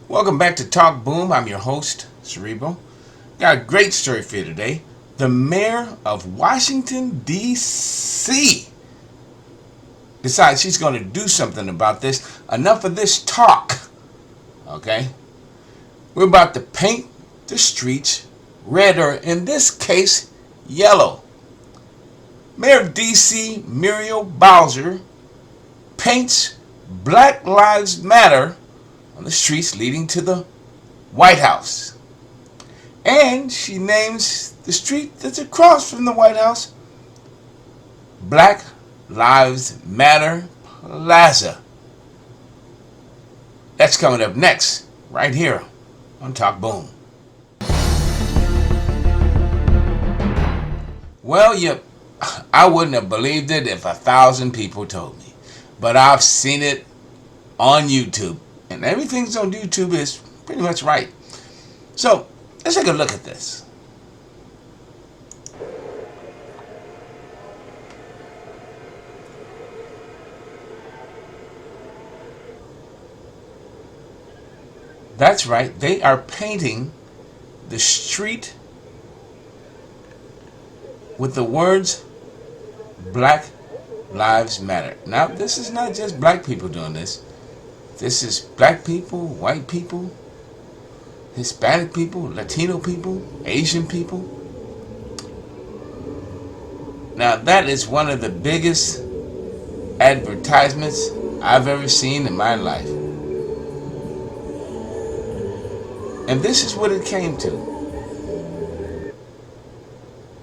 Welcome back to Talk Boom. I'm your host, Cerebro. Got a great story for you today. The mayor of Washington, D.C. decides she's going to do something about this. Enough of this talk. Okay? We're about to paint the streets red, or in this case, yellow. Mayor of D.C. Muriel Bowser paints Black Lives Matter on the streets leading to the White House. And she names the street that's across from the White House Black Lives Matter Plaza. That's coming up next, right here on Talk Boom. Well, I wouldn't have believed it if 1,000 people told me. But I've seen it on YouTube. And everything's on YouTube is pretty much right. So, let's take a look at this. That's right, they are painting the street with the words Black Lives Matter. Now, this is not just black people doing this. This is black people, white people, Hispanic people, Latino people, Asian people. Now, that is one of the biggest advertisements I've ever seen in my life. And this is what it came to.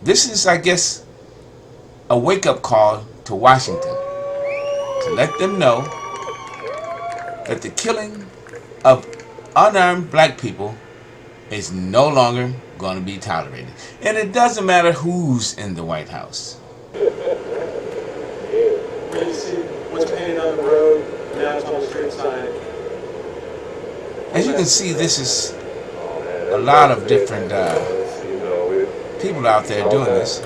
This is, I guess, a wake-up call to Washington to let them know that the killing of unarmed black people is no longer going to be tolerated. And it doesn't matter who's in the White House. You see what's painted on the road, now it's on the street sign. As you can see, this is a lot of different people out there doing this.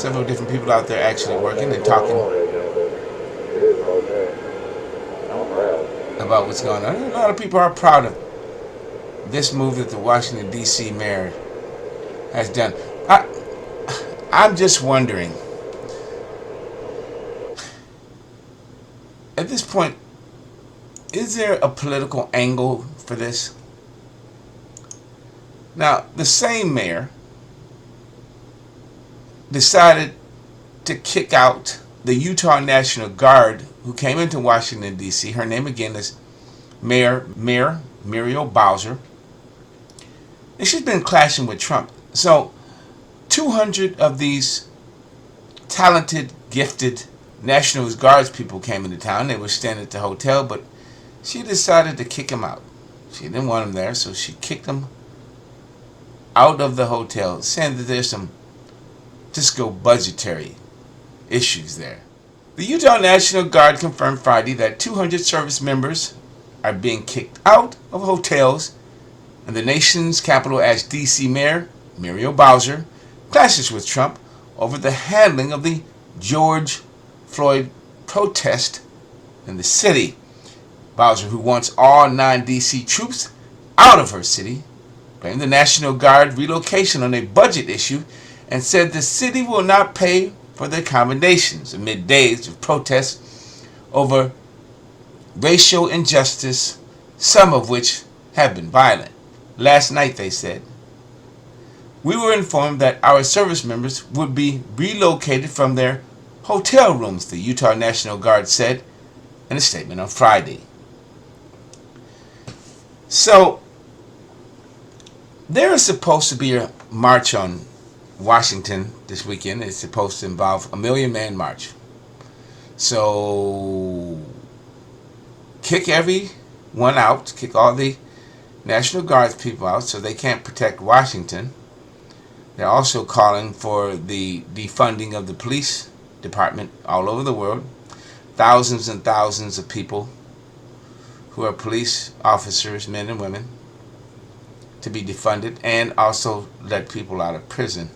Several different people out there actually working and talking about what's going on. A lot of people are proud of this move that the Washington, D.C. mayor has done. I'm just wondering, at this point, is there a political angle for this? Now, the same mayor decided to kick out the Utah National Guard who came into Washington, D.C. Her name again is Mayor Muriel Bowser. And she's been clashing with Trump. So 200 of these talented, gifted National Guards people came into town. They were staying at the hotel, but she decided to kick them out. She didn't want them there, so she kicked them out of the hotel, saying that there's some fiscal budgetary issues there. The Utah National Guard confirmed Friday that 200 service members are being kicked out of hotels in the nation's capital as D.C. Mayor Muriel Bowser clashes with Trump over the handling of the George Floyd protest in the city. Bowser, who wants all 9 D.C. troops out of her city, blamed the National Guard relocation on a budget issue and said the city will not pay for the accommodations amid days of protests over racial injustice, some of which have been violent. Last night, they said, we were informed that our service members would be relocated from their hotel rooms, the Utah National Guard said in a statement on Friday. So, there is supposed to be a march on Washington this weekend. It's supposed to involve a 1 million man march. So, kick everyone out, kick all the National Guard people out so they can't protect Washington. They're also calling for the defunding of the police department all over the world. Thousands and thousands of people who are police officers, men and women, to be defunded, and also let people out of prison.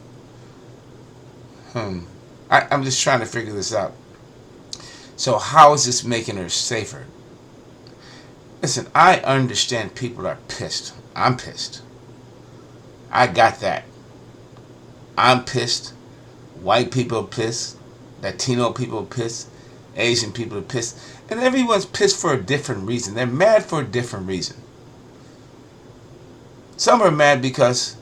I'm just trying to figure this out. So how is this making her safer? Listen, I understand people are pissed. I'm pissed. I got that. I'm pissed. White people are pissed. Latino people are pissed. Asian people are pissed. And everyone's pissed for a different reason. They're mad for a different reason. Some are mad because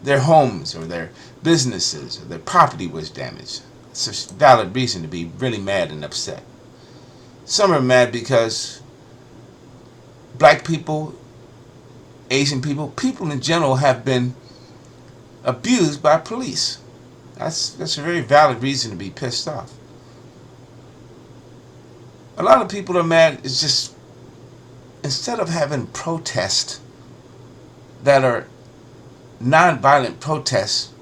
their homes or their businesses or their property was damaged. It's a valid reason to be really mad and upset. Some are mad because black people, Asian people, people in general have been abused by police. That's a very valid reason to be pissed off. A lot of people are mad. It's just, instead of having protests that are nonviolent protests,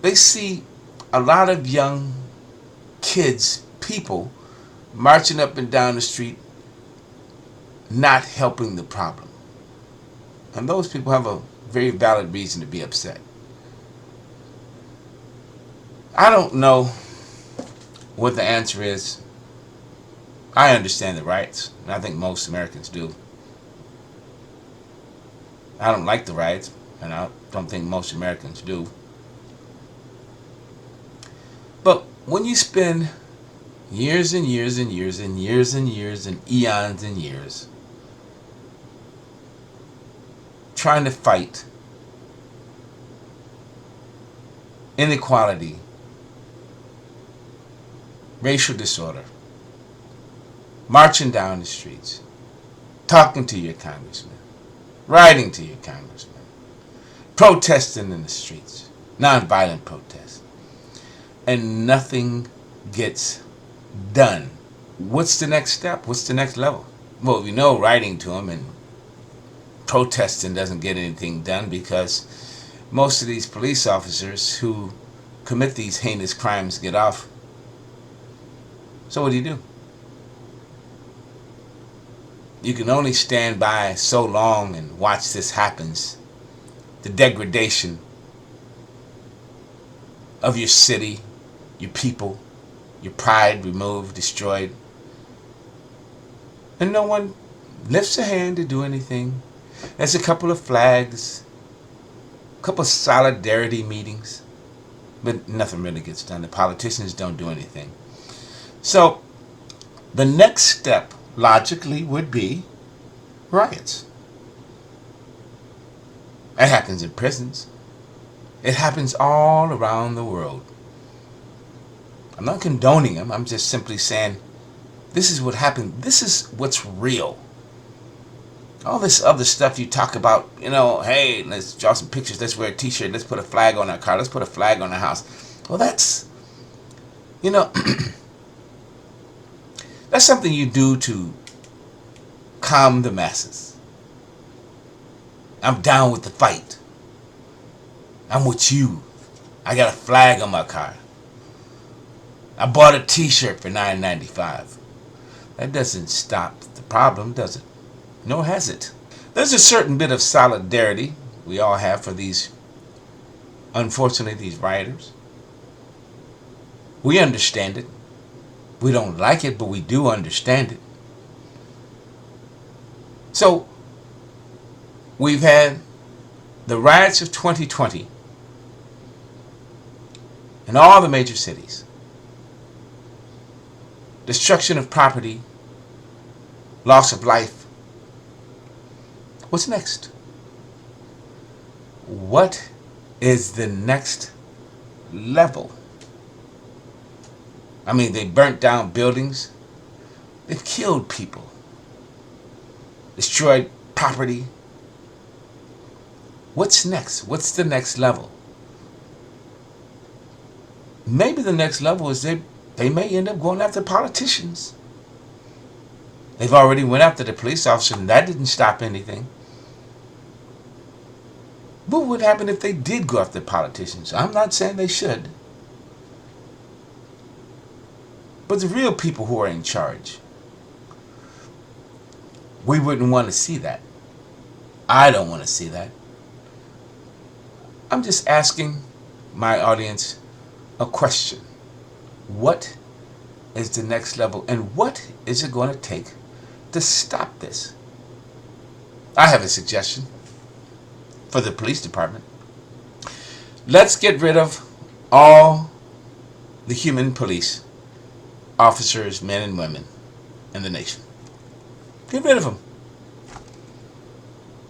they see a lot of young kids, people, marching up and down the street, not helping the problem. And those people have a very valid reason to be upset. I don't know what the answer is. I understand the riots, and I think most Americans do. I don't like the riots, and I don't think most Americans do. But when you spend years and years and years and years and years and eons and years trying to fight inequality, racial disorder, marching down the streets, talking to your congressman, writing to your congressman, protesting in the streets, nonviolent protests, and nothing gets done. What's the next step? What's the next level? Well, we know writing to them and protesting doesn't get anything done because most of these police officers who commit these heinous crimes get off. So what do? You can only stand by so long and watch this happens. The degradation of your city, your people, your pride removed, destroyed. And no one lifts a hand to do anything. There's a couple of flags, a couple of solidarity meetings, but nothing really gets done. The politicians don't do anything. So the next step logically would be riots. It happens in prisons. It happens all around the world. I'm not condoning them. I'm just simply saying this is what happened. This is what's real. All this other stuff you talk about, hey, let's draw some pictures, let's wear a t-shirt, let's put a flag on our car, let's put a flag on our house. Well, that's something you do to calm the masses. I'm down with the fight. I'm with you. I got a flag on my car. I bought a t-shirt for $9.95. That doesn't stop the problem, does it? Nor has it. There's a certain bit of solidarity we all have for these, unfortunately, these rioters. We understand it. We don't like it, but we do understand it. So, we've had the riots of 2020 in all the major cities. Destruction of property, loss of life. What's next? What is the next level? I mean, they burnt down buildings. They've killed people. Destroyed property. What's next? What's the next level? Maybe the next level is they may end up going after politicians. They've already went after the police officer and that didn't stop anything. What would happen if they did go after politicians? I'm not saying they should. But the real people who are in charge, we wouldn't want to see that. I don't want to see that. I'm just asking my audience a question. What is the next level and what is it going to take to stop this. I have a suggestion for the police department. Let's get rid of all the human police officers, men and women in the nation. Get rid of them.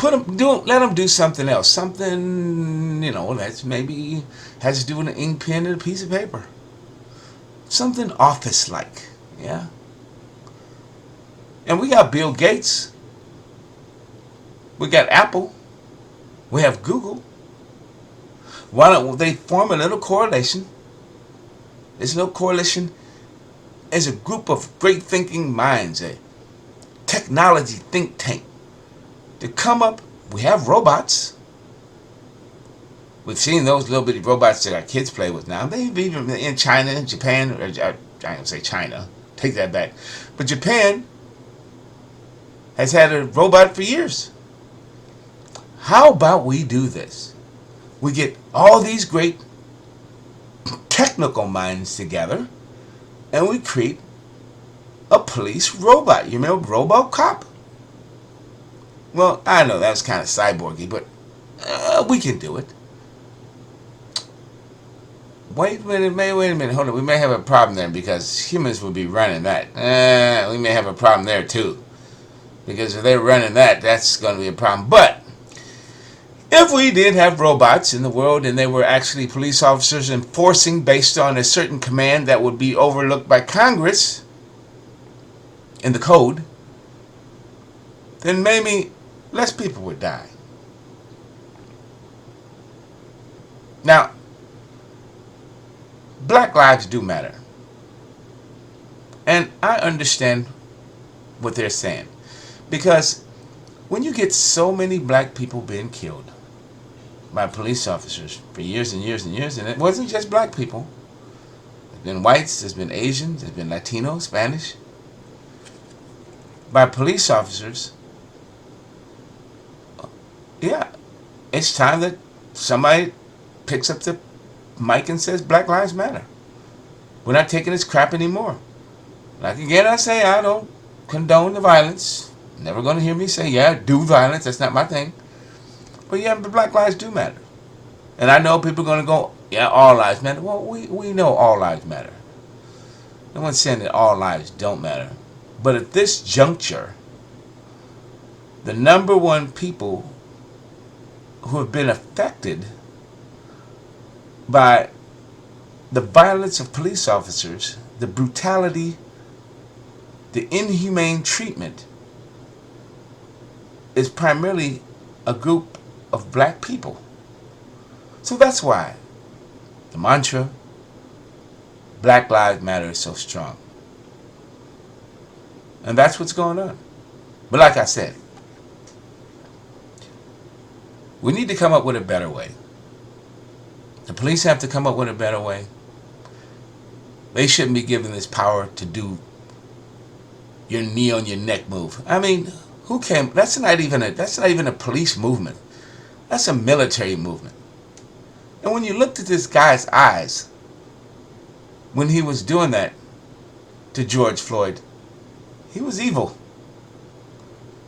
Let them do something else. Something, that's maybe has to do with an ink pen and a piece of paper. Something office-like, yeah? And we got Bill Gates. We got Apple. We have Google. Why don't they form a little coalition? This little coalition is a group of great thinking minds, a technology think tank, to come up. We have robots. We've seen those little bitty robots that our kids play with now. They've even in China and Japan, or I don't say China, take that back. But Japan has had a robot for years. How about we do this? We get all these great technical minds together and we create a police robot. You remember RoboCop? Well, I know that was kind of cyborgy, but we can do it. Wait a minute, hold on. We may have a problem there because humans will be running that. We may have a problem there too. Because if they're running that, that's going to be a problem. But if we did have robots in the world and they were actually police officers enforcing based on a certain command that would be overlooked by Congress in the code, then maybe less people would die. Now, black lives do matter. And I understand what they're saying. Because when you get so many black people being killed by police officers for years and years and years, and it wasn't just black people. There's been whites, there's been Asians, there's been Latino, Spanish. By police officers, yeah, it's time that somebody picks up the mic and says Black Lives Matter. We're not taking this crap anymore. Like again, I say I don't condone the violence. Never going to hear me say, yeah, do violence. That's not my thing. But yeah, but black lives do matter. And I know people are going to go, yeah, all lives matter. Well, we know all lives matter. No one's saying that all lives don't matter. But at this juncture, the number one people who have been affected by the violence of police officers, the brutality, the inhumane treatment, is primarily a group of black people. So that's why the mantra, Black Lives Matter, is so strong. And that's what's going on. But like I said, we need to come up with a better way. The police have to come up with a better way. They shouldn't be given this power to do your knee on your neck move. I mean, who came? That's not even a police movement. That's a military movement. And when you looked at this guy's eyes when he was doing that to George Floyd, he was evil.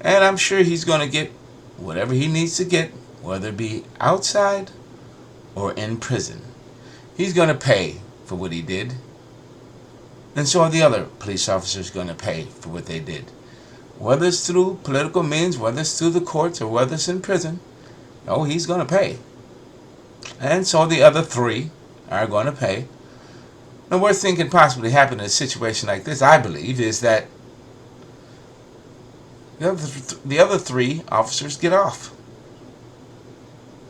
And I'm sure he's going to get whatever he needs to get, whether it be outside or in prison. He's going to pay for what he did. And so are the other police officers going to pay for what they did. Whether it's through political means, whether it's through the courts, or whether it's in prison, he's going to pay. And so the other three are going to pay. The worst thing can possibly happen in a situation like this, I believe, is that the other three officers get off.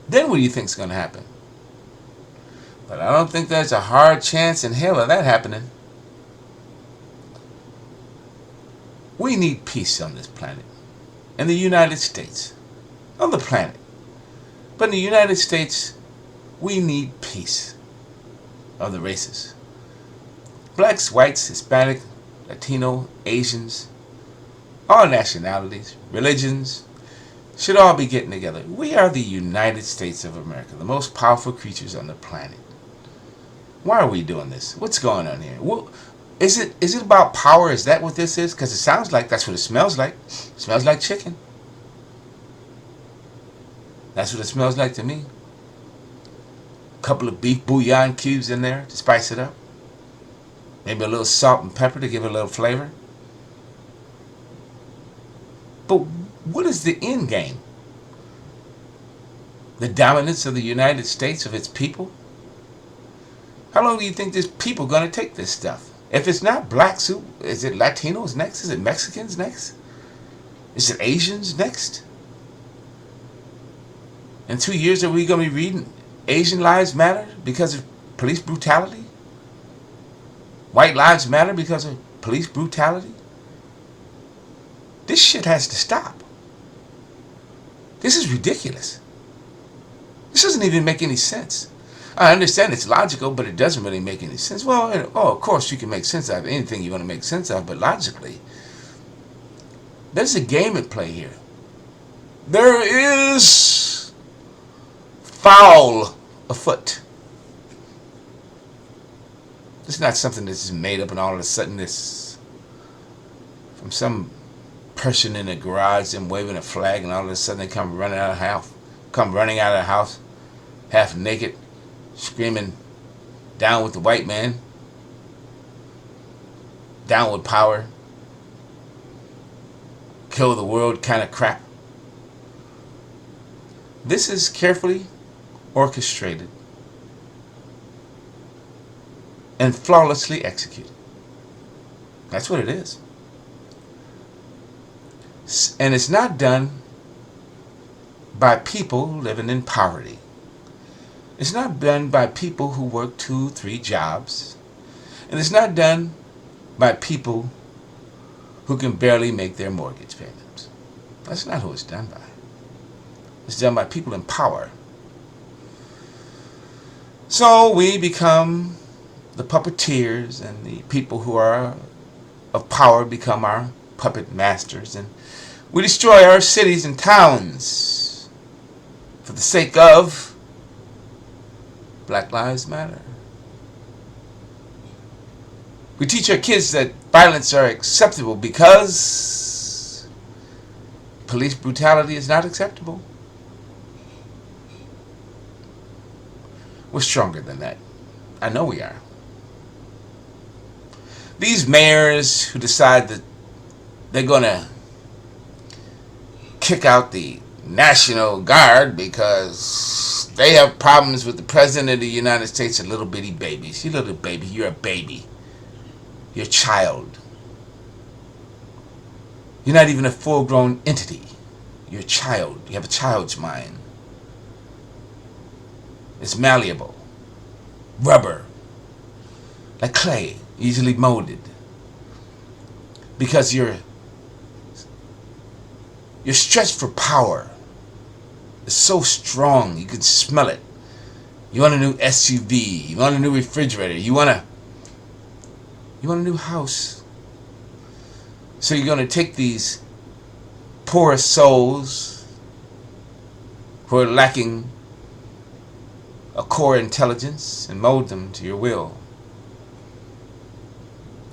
Then what do you think is going to happen? But I don't think there's a hard chance in hell of that happening. We need peace on this planet. In the United States. On the planet. But in the United States, we need peace of the races. Blacks, whites, Hispanic, Latino, Asians, all nationalities, religions, should all be getting together. We are the United States of America, the most powerful creatures on the planet. Why are we doing this? What's going on here? Is it about power? Is that what this is? Because it sounds like that's what it smells like. It smells like chicken. That's what it smells like to me. A couple of beef bouillon cubes in there to spice it up. Maybe a little salt and pepper to give it a little flavor. But what is the end game? The dominance of the United States, of its people? How long do you think this people going to take this stuff? If it's not blacks, who is it? Latinos next? Is it Mexicans next? Is it Asians next? In 2 years, are we going to be reading Asian lives matter because of police brutality? White lives matter because of police brutality? This shit has to stop. This is ridiculous. This doesn't even make any sense. I understand it's logical, but it doesn't really make any sense. Well, of course you can make sense out of anything you want to make sense of, but logically, there's a game at play here. There is foul afoot. It's not something that's just made up and all of a sudden it's from some person in a garage and waving a flag and all of a sudden they come running out of the house, half naked, screaming, down with the white man, down with power, kill the world kind of crap. This is carefully orchestrated and flawlessly executed. That's what it is. And it's not done by people living in poverty. It's not done by people who work 2, 3 jobs. And it's not done by people who can barely make their mortgage payments. That's not who it's done by. It's done by people in power. So we become the puppeteers, and the people who are of power become our puppet masters, and we destroy our cities and towns for the sake of Black Lives Matter. We teach our kids that violence are acceptable because police brutality is not acceptable. We're stronger than that. I know we are. These mayors who decide that they're going to kick out the National Guard because they have problems with the President of the United States and little bitty babies. You little baby, you're a baby. You're a child. You're not even a full-grown entity. You're a child. You have a child's mind. It's malleable. Rubber. Like clay. Easily molded. Because you're stretched for power. It's so strong. You can smell it. You want a new SUV. You want a new refrigerator. You want a new house. So you're going to take these poor souls who are lacking a core intelligence and mold them to your will.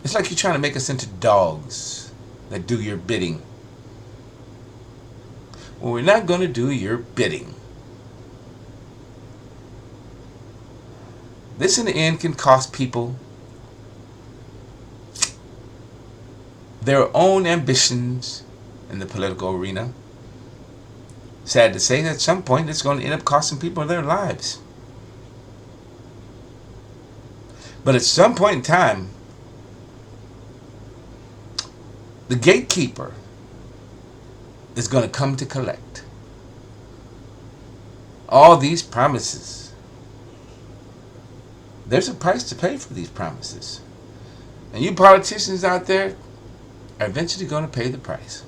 It's like you're trying to make us into dogs that do your bidding. Well, we're not going to do your bidding. This in the end can cost people their own ambitions in the political arena. Sad to say that at some point it's going to end up costing people their lives. But at some point in time, the gatekeeper is going to come to collect. All these promises. There's a price to pay for these promises. And you politicians out there are eventually going to pay the price.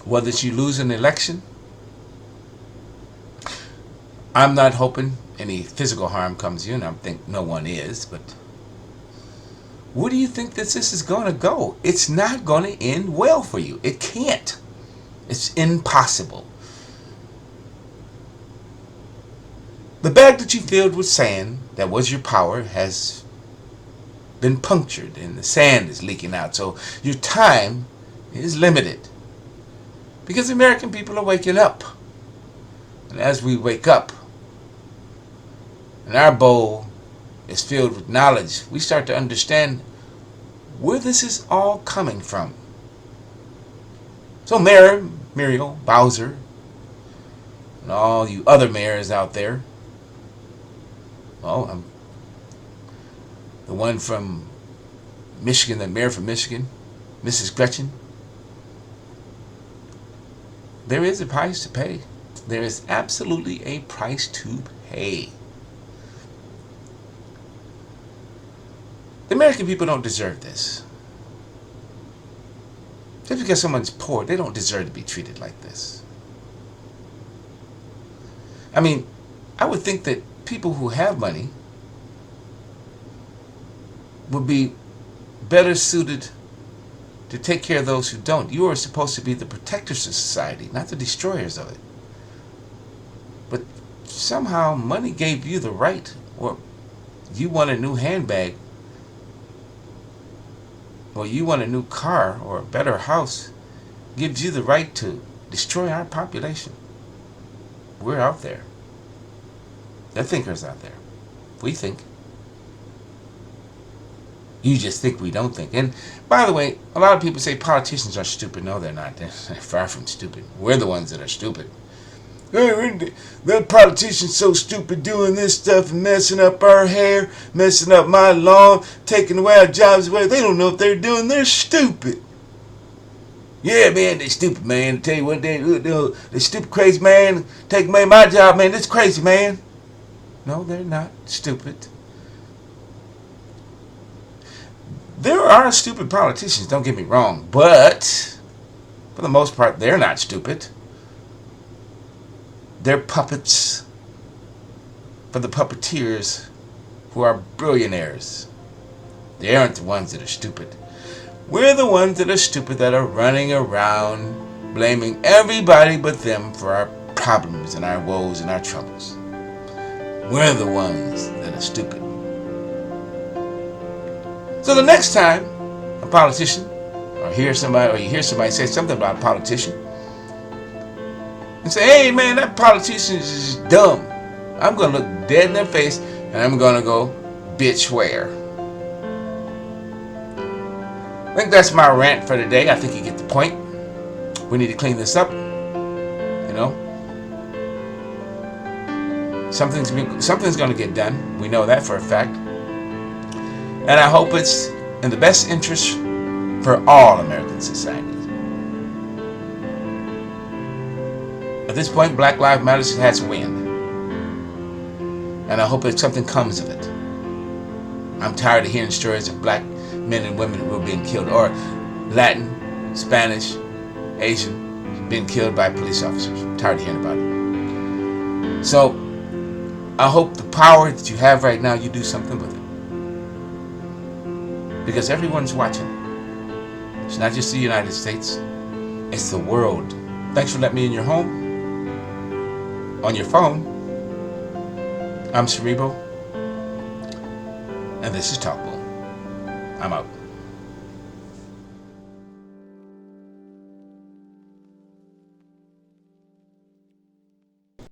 Whether it's you lose an election, I'm not hoping any physical harm comes to you, and I think no one is, but where do you think that this is going to go? It's not going to end well for you. It can't. It's impossible. The bag that you filled with sand that was your power has been punctured and the sand is leaking out. So your time is limited. Because the American people are waking up. And as we wake up, and our bowl is filled with knowledge, we start to understand where this is all coming from. So Mayor Muriel Bowser and all you other mayors out there, well, the one from Michigan, the mayor from Michigan, Mrs. Gretchen, there is a price to pay. There is absolutely a price to pay. The American people don't deserve this. Just because someone's poor, they don't deserve to be treated like this. I mean, I would think that people who have money would be better suited to take care of those who don't. You are supposed to be the protectors of society, not the destroyers of it. But somehow money gave you the right, or you want a new handbag, or you want a new car or a better house, gives you the right to destroy our population. We're out there. They're thinkers out there. We think. You just think we don't think. And by the way, a lot of people say politicians are stupid. No, they're not. They're far from stupid. We're the ones that are stupid. The politician's so stupid doing this stuff and messing up our hair, messing up my lawn, taking away our jobs away. They don't know what they're doing. They're stupid. Yeah, man, they're stupid, man. I tell you what, they're stupid, crazy, man. Take away my job, man. This crazy, man. No, they're not stupid. There are stupid politicians, don't get me wrong, but for the most part, they're not stupid. They're puppets for the puppeteers who are billionaires. They aren't the ones that are stupid. We're the ones that are stupid that are running around blaming everybody but them for our problems and our woes and our troubles. We're the ones that are stupid. So the next time a politician or you hear somebody say something about a politician, and say, hey man, that politician is just dumb, I'm going to look dead in their face and I'm going to go, bitch where? I think that's my rant for today. I think you get the point. We need to clean this up. You know? Something's going to get done. We know that for a fact. And I hope it's in the best interest for all American societies. At this point, Black Lives Matter has to win. And I hope that something comes of it. I'm tired of hearing stories of black men and women who are being killed, or Latin, Spanish, Asian, being killed by police officers. I'm tired of hearing about it. So, I hope the power that you have right now, you do something with it. Because everyone's watching. It's not just the United States, it's the world. Thanks for letting me in your home, on your phone. I'm Cerebro, and this is Talk Bull. I'm out.